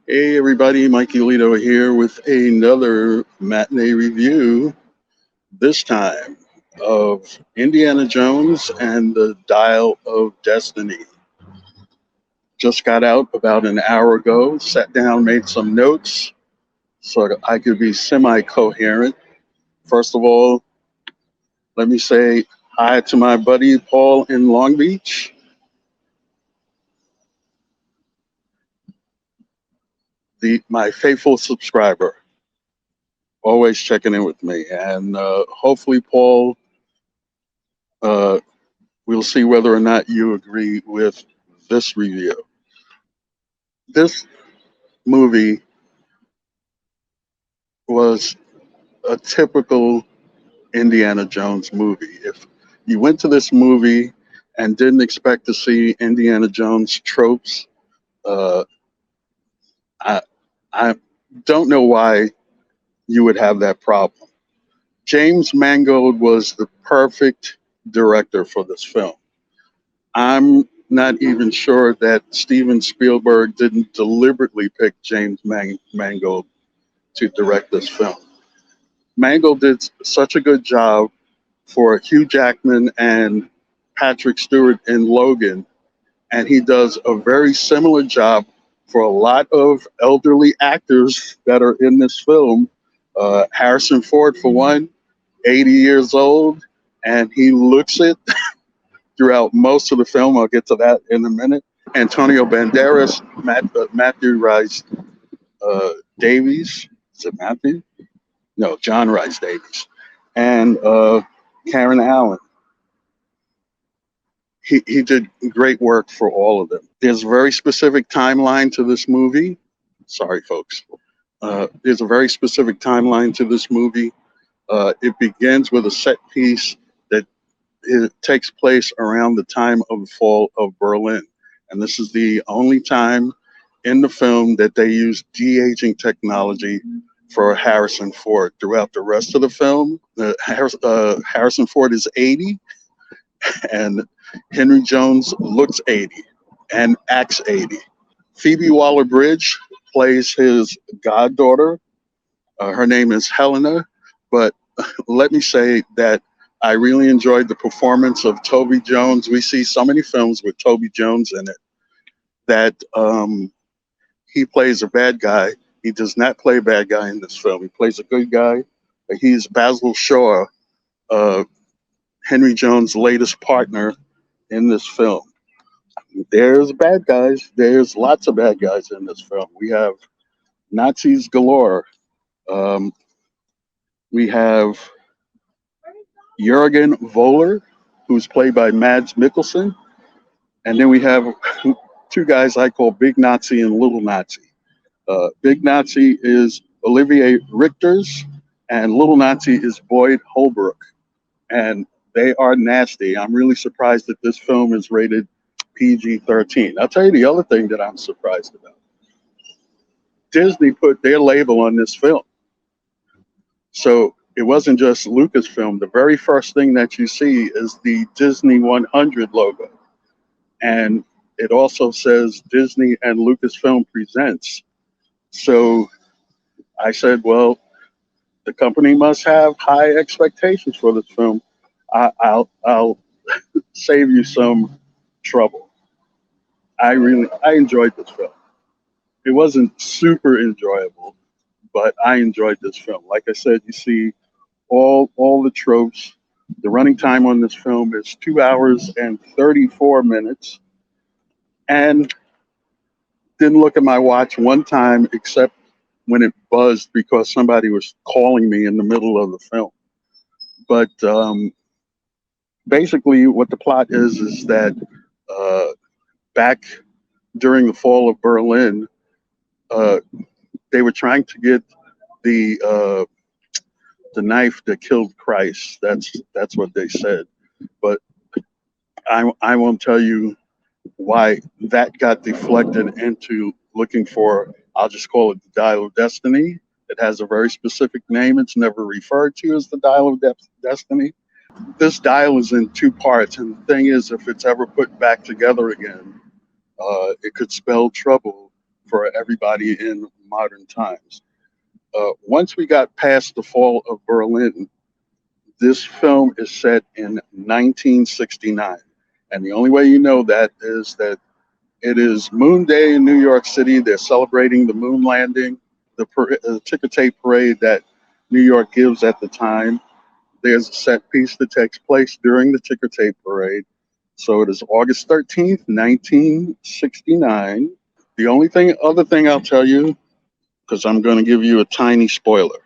Hey everybody, MIKEYLITO here with another matinee review, this time of Indiana Jones and the Dial of Destiny. Just got out about an hour ago, sat down, made some notes so that I could be semi-coherent. First of all, let me say hi to my buddy Paul in Long Beach, my faithful subscriber, always checking in with me. And hopefully, Paul, uh, we'll see whether or not you agree with this review. This movie was a typical Indiana Jones movie. If you went to this movie and didn't expect to see Indiana Jones tropes, uh, I, I don't know why you would have that problem. James Mangold was the perfect director for this film. I'm not even sure that Steven Spielberg didn't deliberately pick James Mangold to direct this film. Mangold did such a good job for Hugh Jackman and Patrick Stewart in Logan, and he does a very similar job for a lot of elderly actors that are in this film. Harrison Ford, for one, 80 years old, and he looks it throughout most of the film. I'll get to that in a minute. Antonio Banderas, Matthew Rice Davies. Is it Matthew? No, John Rice Davies. And Karen Allen. He did great work for all of them. There's a very specific timeline to this movie. Sorry, folks. There's a very specific timeline to this movie. It begins with a set piece that it takes place around the time of the fall of Berlin. And this is the only time in the film that they use de-aging technology for Harrison Ford. Throughout the rest of the film, Harrison Ford is 80 and Henry Jones looks 80 and acts 80. Phoebe Waller-Bridge plays his goddaughter. Her name is Helena, but let me say that I really enjoyed the performance of Toby Jones. We see so many films with Toby Jones in it that he plays a bad guy. He does not play a bad guy in this film. He plays a good guy. He's Basil Shaw, uh, Henry Jones' latest partner in this film. There's bad guys. There's lots of bad guys in this film. We have Nazis galore. Um, we have Jurgen Voller, who's played by Mads Mikkelsen. And then we have two guys I call Big Nazi and Little Nazi. Big Nazi is Olivier Richters, and Little Nazi is Boyd Holbrook. And they are nasty. I'm really surprised that this film is rated PG-13. I'll tell you the other thing that I'm surprised about. Disney put their label on this film. So it wasn't just Lucasfilm. The very first thing that you see is the Disney 100 logo. And it also says Disney and Lucasfilm Presents. So I said, well, the company must have high expectations for this film. I'll save you some trouble. I enjoyed this film. It wasn't super enjoyable, but I enjoyed this film. Like I said, you see all the tropes. The running time on this film is 2 hours and 34 minutes. And didn't look at my watch one time except when it buzzed because somebody was calling me in the middle of the film. But basically, what the plot is that uh, back during the fall of Berlin, uh, they were trying to get the the knife that killed Christ. That's what they said. But I won't tell you why that got deflected into looking for, I'll just call it the Dial of Destiny. It has a very specific name. It's never referred to as the Dial of Destiny. This dial is in two parts, and the thing is, if it's ever put back together again, it could spell trouble for everybody in modern times. Once we got past the fall of Berlin, this film is set in 1969. And the only way you know that is that it is Moon Day in New York City. They're celebrating the moon landing, the ticker tape parade that New York gives at the time. There's a set piece that takes place during the ticker tape parade. So it is August 13th, 1969. The other thing I'll tell you, because I'm going to give you a tiny spoiler.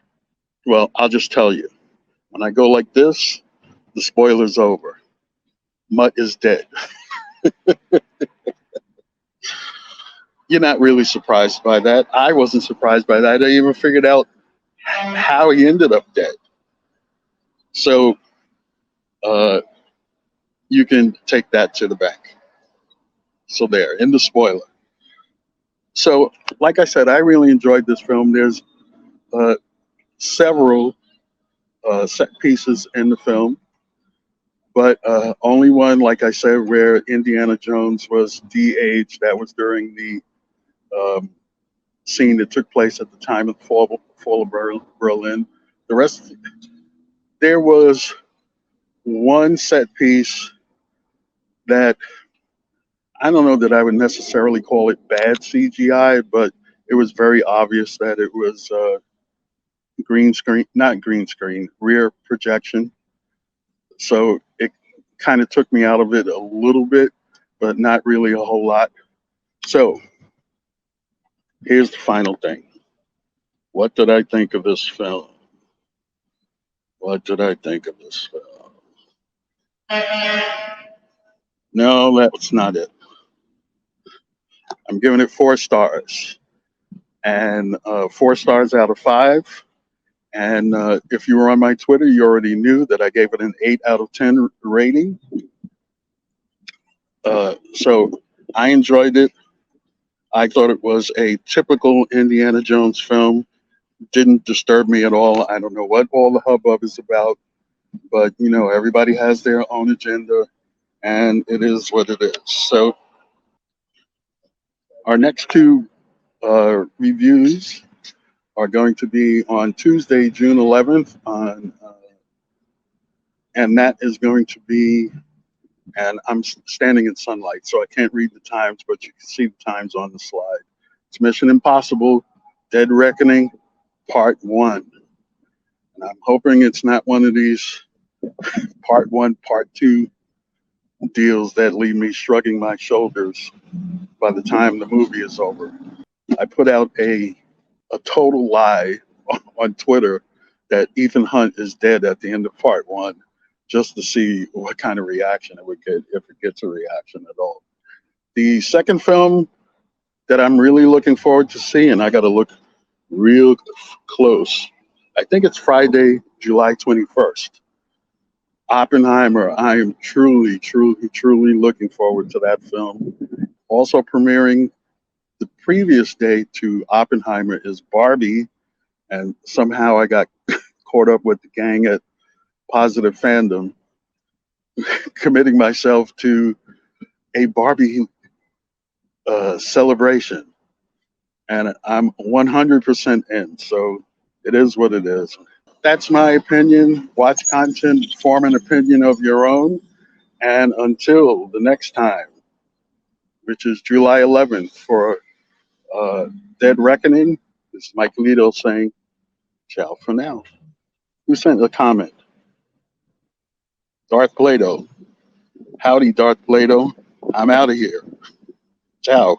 Well, I'll just tell you. When I go like this, the spoiler's over. Mutt is dead. You're not really surprised by that. I wasn't surprised by that. I even figured out how he ended up dead. So you can take that to the bank. So there, in the spoiler. So, like I said, I really enjoyed this film. There's several set pieces in the film, but only one, like I said, where Indiana Jones was de-aged. That was during the scene that took place at the time of the fall of Berlin. The rest, there was one set piece that I don't know that I would necessarily call it bad CGI, but it was very obvious that it was not green screen, rear projection. So it kind of took me out of it a little bit, but not really a whole lot. So here's the final thing. What did I think of this film? What did I think of this film? No, that's not it. I'm giving it 4 stars, and 4 stars out of 5. And if you were on my Twitter, you already knew that I gave it an 8 out of 10 rating. So I enjoyed it. I thought it was a typical Indiana Jones film. Didn't disturb me at all. I don't know what all the hubbub is about, but you know, everybody has their own agenda, and it is what it is. So our next 2 reviews are going to be on Tuesday, June 11th, and that is going to be, and I'm standing in sunlight, so I can't read the times, but you can see the times on the slide. It's Mission Impossible: Dead Reckoning, Part 1. And I'm hoping it's not one of these Part 1, Part 2 deals that leave me shrugging my shoulders by the time the movie is over. I put out a total lie on Twitter that Ethan Hunt is dead at the end of Part 1, just to see what kind of reaction it would get, if it gets a reaction at all. The second film that I'm really looking forward to seeing, I got to look real close. I think it's Friday, July 21st. Oppenheimer. I am truly, truly, truly looking forward to that film. Also premiering the previous day to Oppenheimer is Barbie, and somehow I got caught up with the gang at Positive Fandom, committing myself to a Barbie celebration, and I'm 100% in. So it is what it is. That's my opinion. Watch content, form an opinion of your own, and until the next time, which is July 11th for Dead Reckoning, this is MIKEYLITO saying ciao for now. Who sent a comment? Darth Plato. Howdy, Darth Plato. I'm out of here. Ciao.